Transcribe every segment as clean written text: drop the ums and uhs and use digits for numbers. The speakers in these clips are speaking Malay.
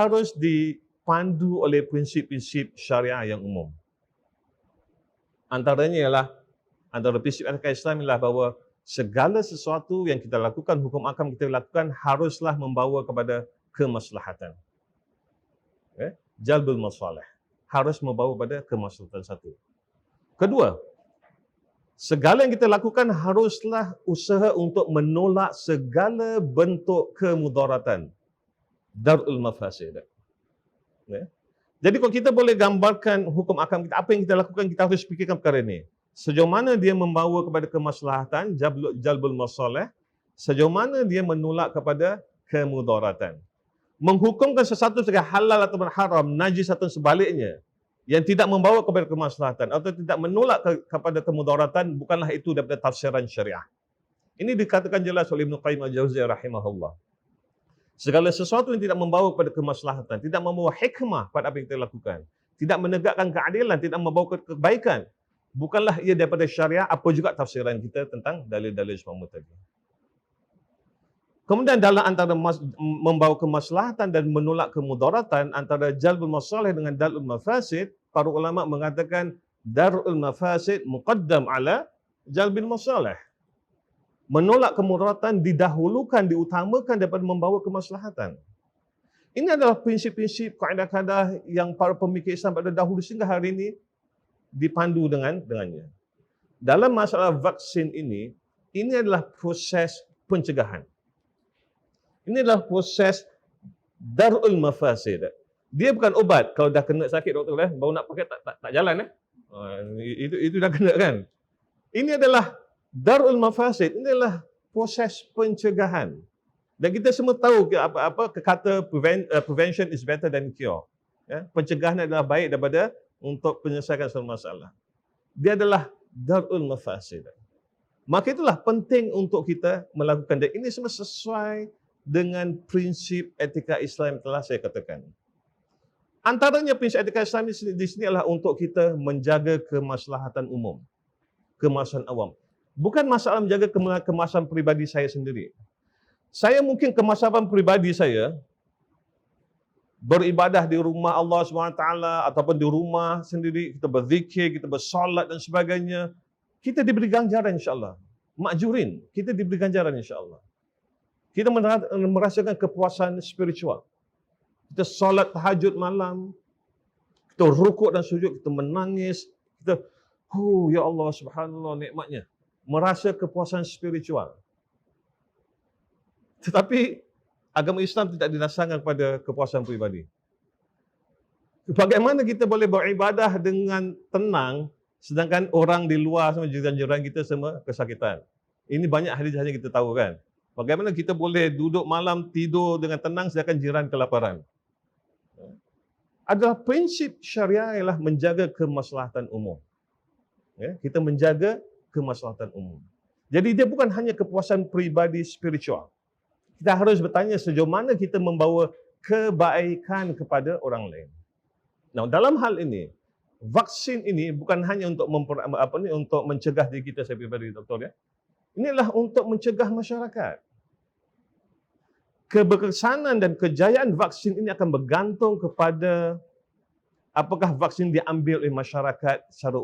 harus dipandu oleh prinsip-prinsip syariah yang umum. Antaranya ialah, antara prinsip etika Islam ialah bahawa segala sesuatu yang kita lakukan, hukum akam kita lakukan haruslah membawa kepada kemaslahatan. Jalbul masalih. Harus membawa kepada kemaslahatan satu. Kedua, segala yang kita lakukan haruslah usaha untuk menolak segala bentuk kemudaratan. Darul mafasid. Jadi kalau kita boleh gambarkan hukum akam kita, apa yang kita lakukan, kita harus fikirkan perkara ini. Sejauh mana dia membawa kepada kemaslahatan, jalbul masalih, sejauh mana dia menolak kepada kemudaratan. Menghukumkan sesuatu sebagai halal ataupun haram, najis atau sebaliknya, yang tidak membawa kepada kemaslahatan atau tidak menolak kepada kemudaratan, bukanlah itu daripada tafsiran syariah. Ini dikatakan jelas oleh Ibn Qayyim al-Jauziyah rahimahullah. Segala sesuatu yang tidak membawa kepada kemaslahatan, tidak membawa hikmah pada apa yang kita lakukan, tidak menegakkan keadilan, tidak membawa kebaikan, bukanlah ia daripada syariah, apa juga tafsiran kita tentang dalil-dalil semua tadi. Kemudian dalam antara membawa kemaslahatan dan menolak kemudaratan, antara jalbul masalih dengan darul mafasid, para ulama mengatakan darul mafasid muqaddam ala jalbil masalih. Menolak kemudaratan didahulukan, diutamakan daripada membawa kemaslahatan. Ini adalah prinsip-prinsip kaedah-kaedah yang para pemikir Islam pada dahulu sehingga hari ini dipandu dengannya. Dalam masalah vaksin ini adalah proses pencegahan. Ini adalah proses darul mafasid. Dia bukan obat. Kalau dah kena sakit doktor baru nak pakai tak jalan itu dah kena kan. Ini adalah darul mafasid. Ini adalah proses pencegahan. Dan kita semua tahu apa kata prevention is better than cure. Pencegahan adalah baik daripada untuk penyelesaian suatu masalah. Dia adalah darul mafasid. Maka itulah penting untuk kita melakukan, dan ini semua sesuai dengan prinsip etika Islam yang telah saya katakan. Antaranya prinsip etika Islam di sini adalah untuk kita menjaga kemaslahatan umum, kemaslahatan awam. Bukan masalah menjaga kemaslahatan pribadi saya sendiri. Saya mungkin kemaslahatan pribadi saya beribadah di rumah Allah SWT ataupun di rumah sendiri, kita berzikir, kita bersolat dan sebagainya. Kita diberi ganjaran insya-Allah. Ma'jurin, kita diberi ganjaran insya-Allah. Kita merasakan kepuasan spiritual. Kita solat tahajud malam, kita rukuk dan sujud, kita menangis, kita, ya Allah subhanallah nikmatnya. Merasa kepuasan spiritual. Tetapi agama Islam tidak didasarkan pada kepuasan pribadi. Bagaimana kita boleh beribadah dengan tenang, sedangkan orang di luar sama jiran-jiran kita semua kesakitan. Ini banyak hadis-hadis kita tahu kan. Bagaimana kita boleh duduk malam tidur dengan tenang sedangkan jiran kelaparan? Adalah prinsip syariah ialah menjaga kemaslahatan umum. Kita menjaga kemaslahatan umum. Jadi dia bukan hanya kepuasan pribadi spiritual. Kita harus bertanya sejauh mana kita membawa kebaikan kepada orang lain. Nah, dalam hal ini, vaksin ini bukan hanya untuk untuk mencegah diri kita, saya pribadi doktor Inilah untuk mencegah masyarakat. Keberkesanan dan kejayaan vaksin ini akan bergantung kepada apakah vaksin diambil oleh masyarakat secara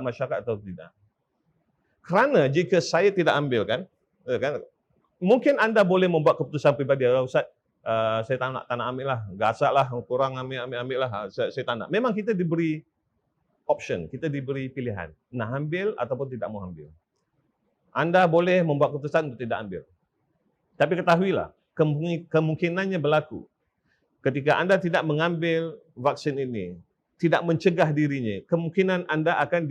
masyarakat atau tidak. Kerana jika saya tidak ambil kan, mungkin anda boleh membuat keputusan pribadi, Ustaz, saya tak nak ambil lah, gasak lah, kurang ambil lah, saya tak nak. Memang kita diberi option, kita diberi pilihan, nak ambil ataupun tidak mau ambil. Anda boleh membuat keputusan untuk tidak ambil. Tapi ketahuilah, kemungkinannya berlaku. Ketika anda tidak mengambil vaksin ini, tidak mencegah dirinya, kemungkinan anda akan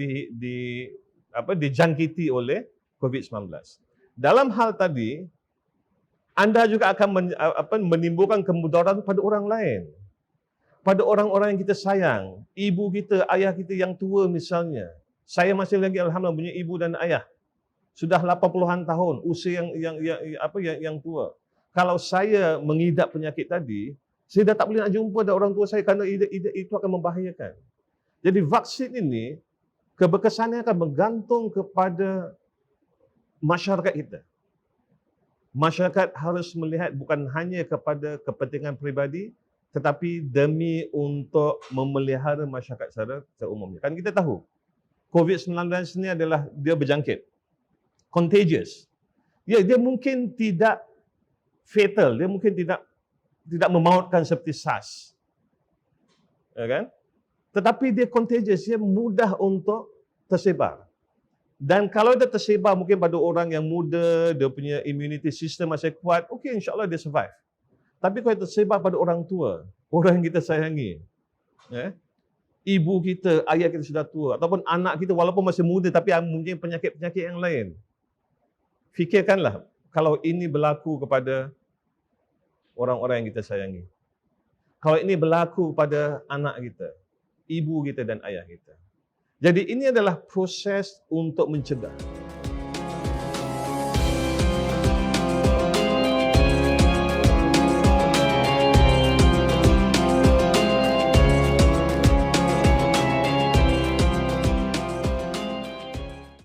dijangkiti oleh COVID-19. Dalam hal tadi, anda juga akan menimbulkan kemudaratan pada orang lain. Pada orang-orang yang kita sayang, ibu kita, ayah kita yang tua misalnya. Saya masih lagi alhamdulillah punya ibu dan ayah. Sudah 80-an tahun, usia yang tua. Kalau saya mengidap penyakit tadi, saya dah tak boleh nak jumpa dengan orang tua saya kerana itu akan membahayakan. Jadi vaksin ini, keberkesanannya akan bergantung kepada masyarakat kita. Masyarakat harus melihat bukan hanya kepada kepentingan pribadi, tetapi demi untuk memelihara masyarakat secara umumnya. Kan kita tahu, COVID-19 ni adalah dia berjangkit, contagious. Ya, dia mungkin tidak fatal, dia mungkin tidak memautkan seperti SARS. Ya kan? Tetapi dia contagious, dia mudah untuk tersebar. Dan kalau dia tersebar mungkin pada orang yang muda, dia punya immunity system masih kuat, okey, insya-Allah dia survive. Tapi kalau tersebar pada orang tua, orang yang kita sayangi, ibu kita, ayah kita sudah tua, ataupun anak kita walaupun masih muda tapi mempunyai penyakit-penyakit yang lain. Fikirkanlah kalau ini berlaku kepada orang-orang yang kita sayangi. Kalau ini berlaku pada anak kita, ibu kita dan ayah kita. Jadi ini adalah proses untuk mencegah.